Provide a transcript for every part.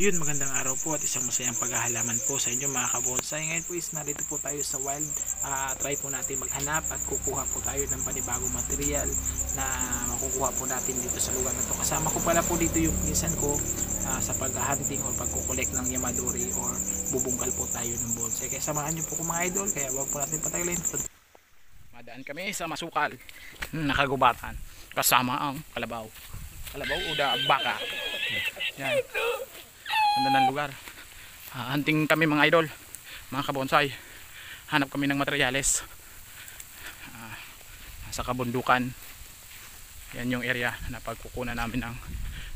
Yun, magandang araw po at isang masayang paghahalaman po sa inyo mga kabonsay. Ngayon po is narito po tayo sa wild. Try po natin maghanap at kukuha po tayo ng panibagong material na makukuha po natin dito sa lugar na to. Kasama ko pala po dito yung pinsan ko sa paghahunting o pagkukolek ng yamadori or bubungkal po tayo ng bonsai. Kaya samahan nyo po ko mga idol, kaya wag po natin patagalin. Madaan kami sa masukal, nakagubatan, kasama ang kalabaw. Kalabaw o baka. Yan. Ganda ng lugar. Hunting kami mga idol, mga kabonsay. Hanap kami ng materyales sa kabundukan. Yan yung area na pagkukunan namin ng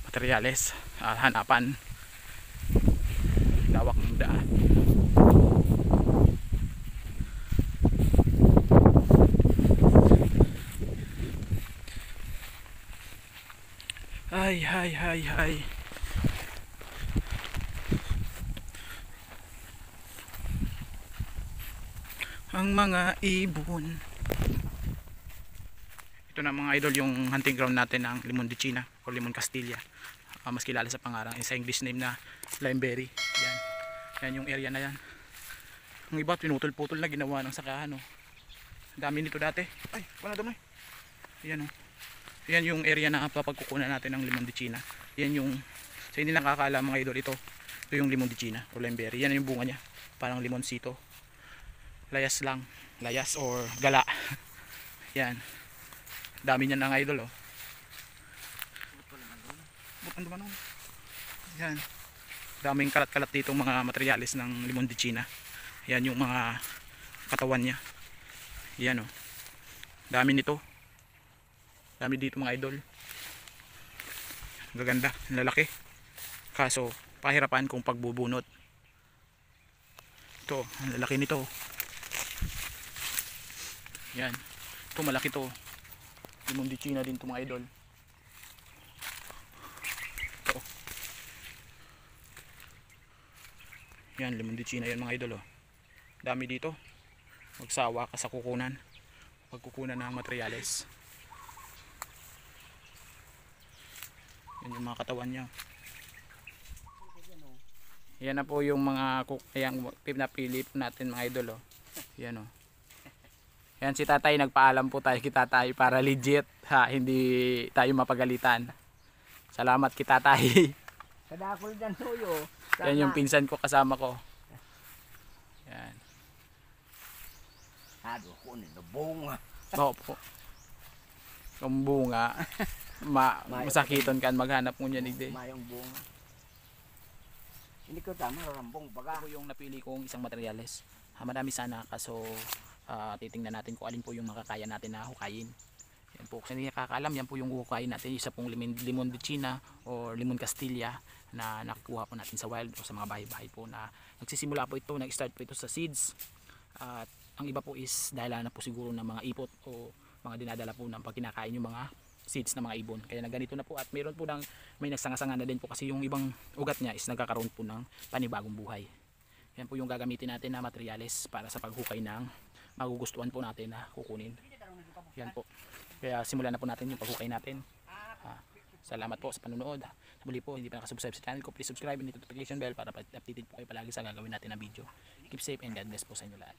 materyales. Hanapan. Lawak ng daan. Ay. Ang mga ibon. Ito na mga idol yung hunting ground natin ng Limon de China o Limon Castilla. Mas kilala sa pangarang sa English name na Limeberry. Yan yung area na yan. Ang iba pinutol-putol na ginawa ng sakahan. Dami nito dati. Ay, wala dami. Yan o. Yan yung area na papagkukunan natin ng Limon de China. Yan yung, sa hindi nakakaalam mga idol, ito yung Limon de China o Limeberry. Yan yung bunga niya. Parang limonsito. Layas lang, layas or gala. Yan, dami niyan ng idol. Yan, daming kalat-kalat dito mga materyales ng Limon de China. Yan yung mga katawan niya. Yan dami nito, dami dito mga idol. Gaganda, lalaki, kaso pahirapan kung pagbubunot. Ito, ang lalaki nito. Yan, ito malaki to. Limon de China din to mga idol. Ito. Yan, Limon de China yan mga idol. Dami dito. Magsawa ka sa kukunan. Pagkukunan ng materyales. Yan yung mga katawan niya. Yan na po yung mga napili natin mga idol. Yan Yan si tatay, nagpaalam po tayo kay tatay para legit hindi tayo mapagalitan. Salamat kay tatay. Kadakol dyan tuyo. Yan yung pinsan ko kasama ko. Yan. Hado ko nito bunga. Oo po. Yung bunga, masakiton kan maghanap mo niyan hindi. Mayong bunga. Hindi ko tama rambong baga. Ito yung napili kong isang materyales. Marami sana kaso titingnan natin kung alin po yung makakaya natin na hukayin. Yan po, kasi hindi nakakaalam, yan po yung hukayin natin. Isa pong Limon de China o Limon Castilla na nakuha po natin sa wild o sa mga bahay-bahay po na nagsisimula po ito, nag-start po ito sa seeds. At ang iba po is dahil na po siguro ng mga ipot o mga dinadala po ng pagkinakain yung mga seeds ng mga ibon. Kaya naganito na po at mayroon po may nagsanga-sanga na din po kasi yung ibang ugat niya is nagkakaroon po ng panibagong buhay. Yan po yung gagamitin natin na materyales para sa paghukay ng magugustuhan po natin na kukunin. Yan po. Kaya simulan na po natin yung paghukay natin. Salamat po sa panonood. Muli po, hindi pa nakasubscribe sa channel ko, please subscribe and hit the notification bell para updated po kayo palagi sa gagawin natin na video. Keep safe and God bless po sa inyo lahat.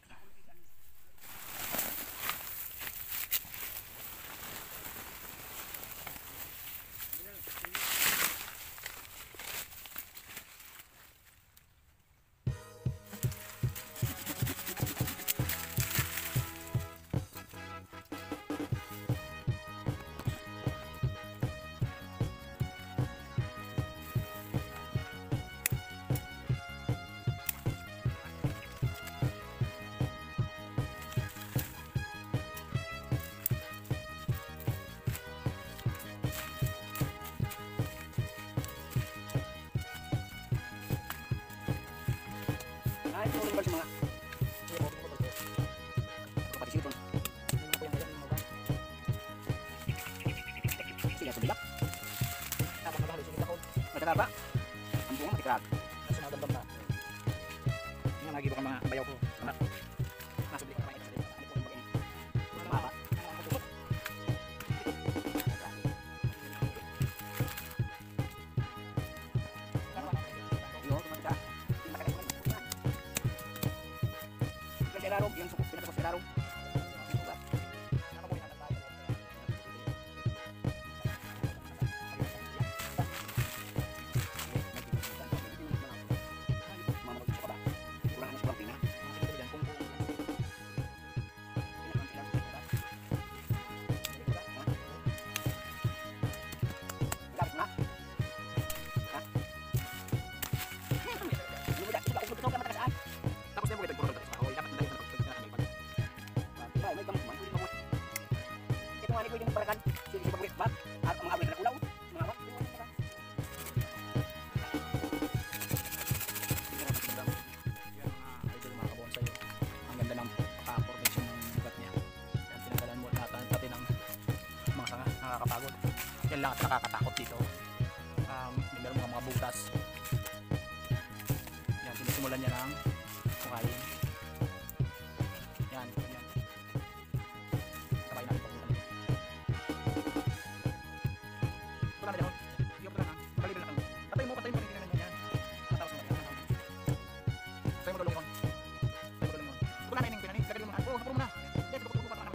Ay, puro ba mga siya subilak. Matagal ba? Ang bunga matikrag. Kasi nagandam na. Yung nagi baka mga bayaw ko. Nasublik ka pa ito. Maba. mechanical lang at nakakatakot dito. Meron mga butas. Yan, sinisimulan niya ng hukayin. Yan, yan. Sabay natin pagbutan dito. Ito lang na dyan. Iyok lang ha. Pagaliban lang. Patay mo. Tingnan mo yan. Matapos mo yan. Sa'yo mo tulungan. Ito na yung pinani. Gagawin mo na. Oo, hapuro mo na. Hindi, ito pa naman.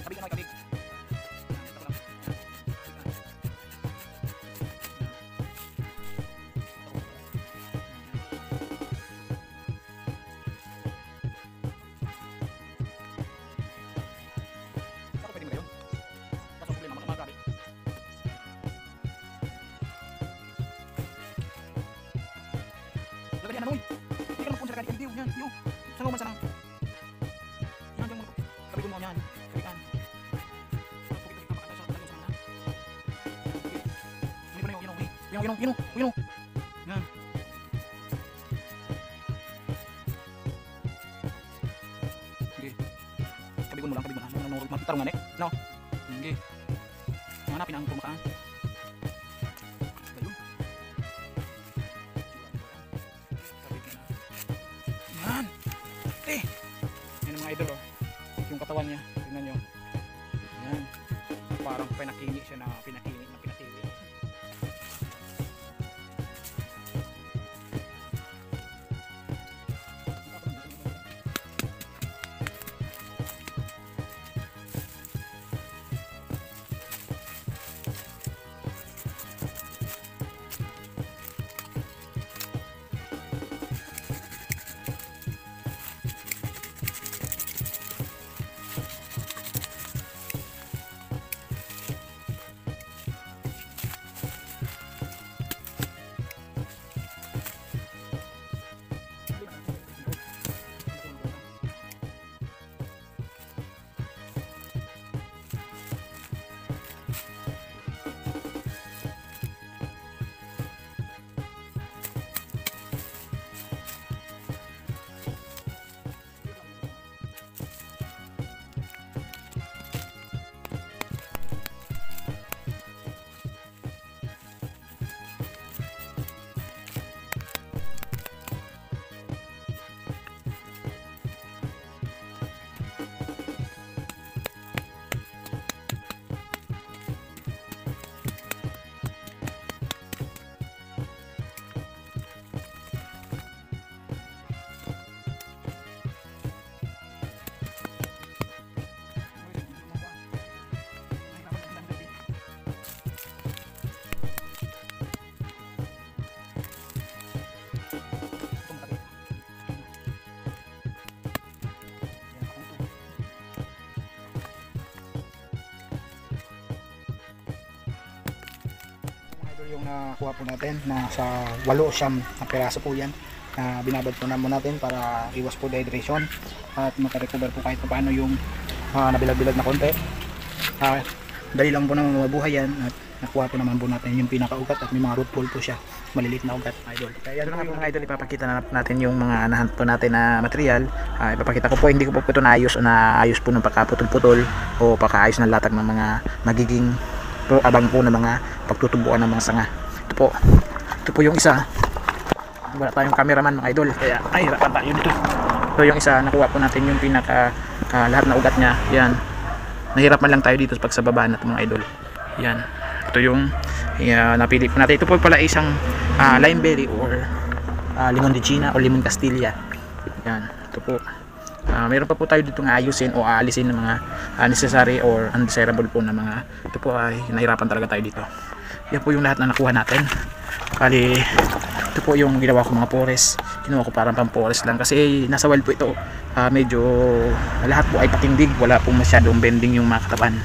Kabig na may kabig. Lagyan na, Noy. Hindi ka magpunta ka dito. Yan, yun. Sangaw man sanang. Yan, yan mo. Kabigon mo yan. Kabigan. Hindi pa na yun. Yun. Yan. Sige. Kabigon mo lang. Tarungan eh. No. Sige. Hanapin ang pumakaan. Yan. Yan ang mga idol oh. Yung katawan niya. Tingnan nyo. Yan. Parang pinakini siya na pinakini. Yung nakuha po natin na sa 8-9 na piraso po yan na binabad po naman natin para iwas po dehydration at makarecover po kahit paano yung nabilag-bilag na konti. Dali lang po naman mabuhay yan at nakuha po naman po natin yung pinakaugat at may mga root ball po siya, maliliit na ugat, idol. Kaya yan naman mga idol, ipapakita na natin yung mga nahanap po natin na material. Ipapakita ko po, hindi ko po ito naayos o naayos po ng pagkaputol-putol o pagkaayos ng latag ng mga magiging abang po ng mga pagtutubuan ng mga sanga. Ito po yung isa. Wala tayong cameraman mga idol, kaya ay hirapan tayo dito. Ito yung isa, nakuha po natin yung pinaka lahat na ugat niya. Yan, nahirapan lang tayo dito pag sa baba natin mga idol. Yan, ito yung napili po natin. Ito po pala isang limeberry or limon de China o limon Castilla. Yan, ito po. Meron pa po tayo dito nga ayusin o aalisin ng mga necessary or undesirable po na mga, ito po ay nahirapan talaga tayo dito. Yan po yung lahat na nakuha natin. Kali ito po yung ginawa ko mga pores, ginawa ko parang pang pores lang kasi nasa wild po ito. Medyo lahat po ay patindig, wala po masyadong bending yung mga katawan.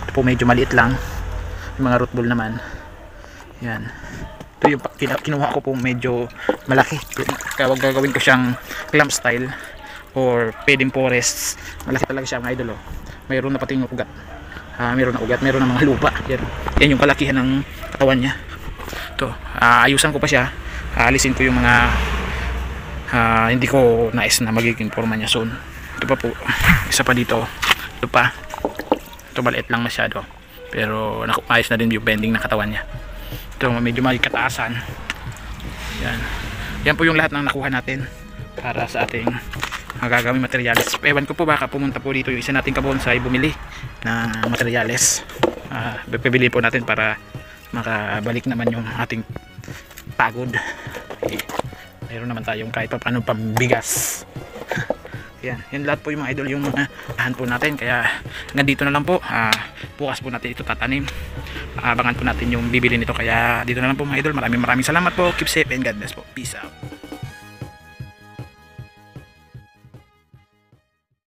Ito po medyo maliit lang yung mga root ball naman. Yan, ito yung kinuha ko po medyo malaki, kaya gagawin ko siyang clamp style or pwedeng forests. Malaki talaga siya mga idol oh. Mayroon na pating ugat, mayroon na ugat, mayroon na mga lupa. Yan yung kalakihan ng katawan niya. Ito, ayusan ko pa siya, alisin ko yung mga hindi ko nais na magiging forma niya soon. Ito pa po, isa pa dito, ito pa. ito maliit lang masyado, pero ayos na din yung bending ng katawan niya. Ito medyo may kataasan. Yan po yung lahat ng nakuha natin para sa ating magagawing materyales. Ewan ko po, baka pumunta po dito yung isa nating kabonsai bumili ng materyales. Pipili po natin para makabalik naman yung ating pagod. Mayroon naman tayong kahit pa paano pambigas. Yan lahat po yung mga idol yung mga po natin. Kaya hanggang dito na lang po. Bukas po natin ito tatanim. Abangan po natin yung bibili nito. Kaya dito na lang po mga idol. Maraming salamat po. Keep safe and God bless po. Peace out.